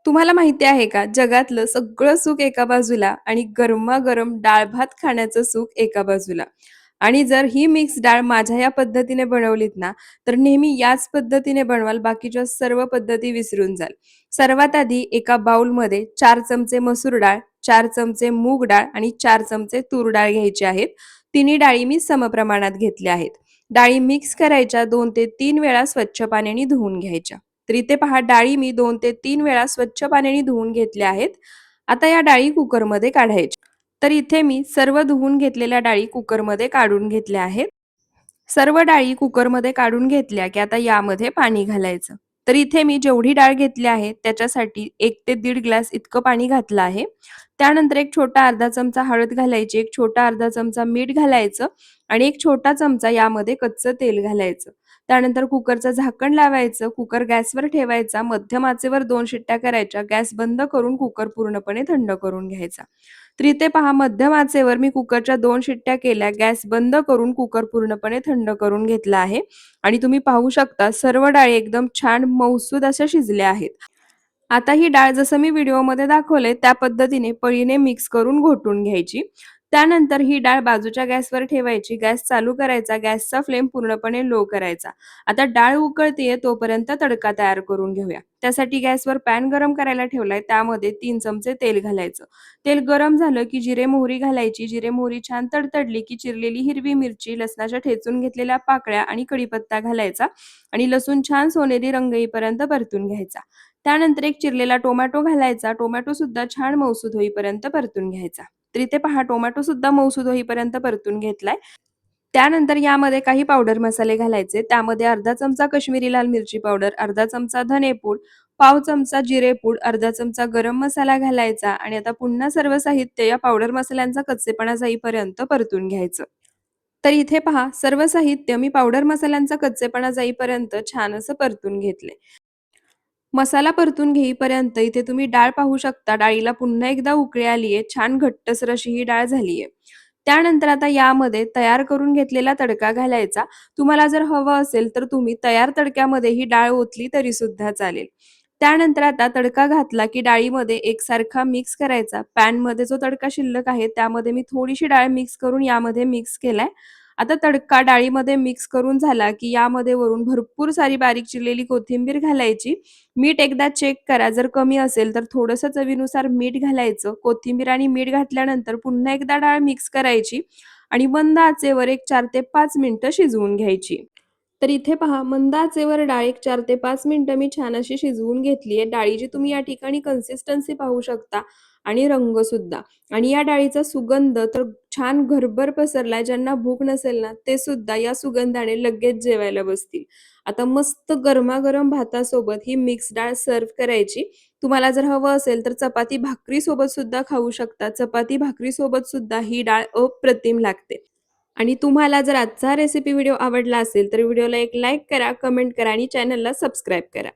तुम्हाला माहिती आहे का, जगातलं सगळं सुख एका बाजूला आणि गरमागरम डाळ-भात खाण्याचं सुख एका बाजूला. आणि जर ही मिक्स डाळ माझ्या या पद्धतीने बनवलीत ना, तर नेहमी याच पद्धतीने बनवाल, बाकीच्या सर्व पद्धती विसरून जाल. सर्वात आधी एका बाउलमध्ये 4 चमचे मसूर डाळ, 4 चमचे मूग डाळ आणि 4 चमचे तूर डाळ घ्यायची आहेत. तिन्ही डाळी मी समप्रमाणात घेतल्या आहेत. डाळी मिक्स करायच्या 2 ते 3 वेळा स्वच्छ पाण्याने धुवून घ्यायच्या. तर इथे पहा डाळी मी 2 ते 3 वेळा स्वच्छ पाण्याने धुवून घेतल्या आहेत. आता या डाळी कुकरमध्ये काढायच्या. तर इथे मी सर्व धुवून घेतलेल्या डाळी कुकरमध्ये काढून घेतल्या आहेत. सर्व डाळी कुकरमध्ये काढून घेतल्या, की आता यामध्ये पाणी घालायचं. तर इथे मी जेवढी डाळ घेतली आहे त्याच्यासाठी 1 ते दीड ग्लास इतकं पाणी घातलं आहे. त्यानंतर एक छोटा अर्धा चमचा हळद घालायची, एक छोटा अर्धा चमचा मीठ घालायचं आणि एक छोटा चमचा यामध्ये कच्चं तेल घालायचं. त्यानंतर कुकरचं झाकण लावायचं, कुकर गॅसवर ठेवायचा, मध्यम आचेवर 2 शिट्ट्या करायच्या, गॅस बंद करून कुकर पूर्णपणे थंड करून घ्यायचा. तर इथे पहा मध्यम आचेवर मी कुकरच्या 2 शिट्ट्या केल्या. गॅस बंद करून कुकर पूर्णपणे थंड करून घेतला आहे आणि तुम्ही पाहू शकता सर्व डाळी एकदम छान मऊसूद अशा शिजल्या आहेत. आता ही डाळ जसं मी व्हिडिओमध्ये दाखवलंय त्या पद्धतीने पळीने मिक्स करून घोटून घ्यायची. त्यानंतर ही डाळ बाजूच्या गॅसवर ठेवायची. गॅस चालू करायचा. गॅसचा फ्लेम पूर्णपणे लो करायचा. आता डाळ उकळतीये तोपर्यंत तडका तयार करून घेऊया. त्यासाठी गॅसवर पॅन गरम करायला ठेवलाय. त्यामध्ये 3 चमचे तेल घालायचं. तेल गरम झालं की जिरे मोहरी घालायची. जिरे मोहरी छान तडतडली की चिरलेली हिरवी मिरची, लसणाच्या ठेचून घेतलेल्या पाकळ्या आणि कढीपत्ता घालायचा आणि लसूण छान सोनेरी रंग येईपर्यंत परतून घ्यायचा. त्यानंतर एक चिरलेला टोमॅटो घालायचा. टोमॅटो सुद्धा छान मऊसूद होईपर्यंत परतून घ्यायचा. तर इथे पहा टोमॅटो सुद्धा मऊसूद होईपर्यंत परतून घेतलाय. त्यानंतर यामध्ये काही पावडर मसाले घालायचे. त्यामध्ये अर्धा चमचा काश्मीरी लाल मिरची पावडर, अर्धा चमचा धनेपूड, पाव चमचा जिरेपूड, अर्धा चमचा गरम मसाला घालायचा आणि आता पुन्हा सर्व साहित्य या पावडर मसाल्यांचा कच्चेपणा जाईपर्यंत परतून घ्यायचं. तर इथे पहा सर्व साहित्य मी पावडर मसाल्यांचा कच्चेपणा जाईपर्यंत छान असं परतून घेतलंय. मसाला परतून घेईपर्यंत इथे तुम्ही डाळ पाहू शकता. डाळीला पुन्हा एकदा उकळी आलीये. छान घट्टसर अशी ही डाळ झालीये. त्यानंतर आता यामध्ये तयार करून घेतलेला तडका घालायचा. तुम्हाला जर हवं असेल तर तुम्ही तयार तडक्यामध्ये ही डाळ ओतली तरी सुद्धा चालेल. त्यानंतर आता तडका घातला की डाळीमध्ये एकसारखा मिक्स करायचा. पॅनमध्ये जो तडका शिल्लक आहे त्यामध्ये मी थोडीशी डाळ मिक्स करून यामध्ये मिक्स केलाय. आता तडका डाळीमध्ये मिक्स करून झाला की यामध्ये वरून भरपूर सारी बारीक चिरलेली कोथिंबीर घालायची. मीठ एकदा चेक करा. जर कमी असेल तर थोडंसं चवीनुसार मीठ घालायचं. कोथिंबीर आणि मीठ घातल्यानंतर पुन्हा एकदा डाळ मिक्स करायची आणि मंद आचेवर एक 4 ते 5 मिनिटं शिजवून घ्यायची. तर इथे पहा मंद आचेवर डाळ एक 4 ते 5 मिनिटं मी छान अशी शिजवून घेतली आहे. डाळीची तुम्ही या ठिकाणी कन्सिस्टन्सी पाहू शकता आणि रंग सुद्धा. आणि या डाळीचा सुगंध तर छान घरभर पसरलाय. ज्यांना भूक नसेल ना, ते सुद्धा या सुगंधाने लगेच जेवायला बसतील. आता मस्त गरमागरम भातासोबत ही मिक्स डाळ सर्व्ह करायची. तुम्हाला जर हवं असेल तर चपाती भाकरीसोबत सुद्धा खाऊ शकता. चपाती भाकरीसोबत सुद्धा ही डाळ अप्रतिम लागते. आणि तुम्हाला जर आजचा रेसिपी व्हिडिओ आवडला असेल तर व्हिडिओला एक लाईक करा, कमेंट करा आणि चॅनलला सबस्क्राईब करा.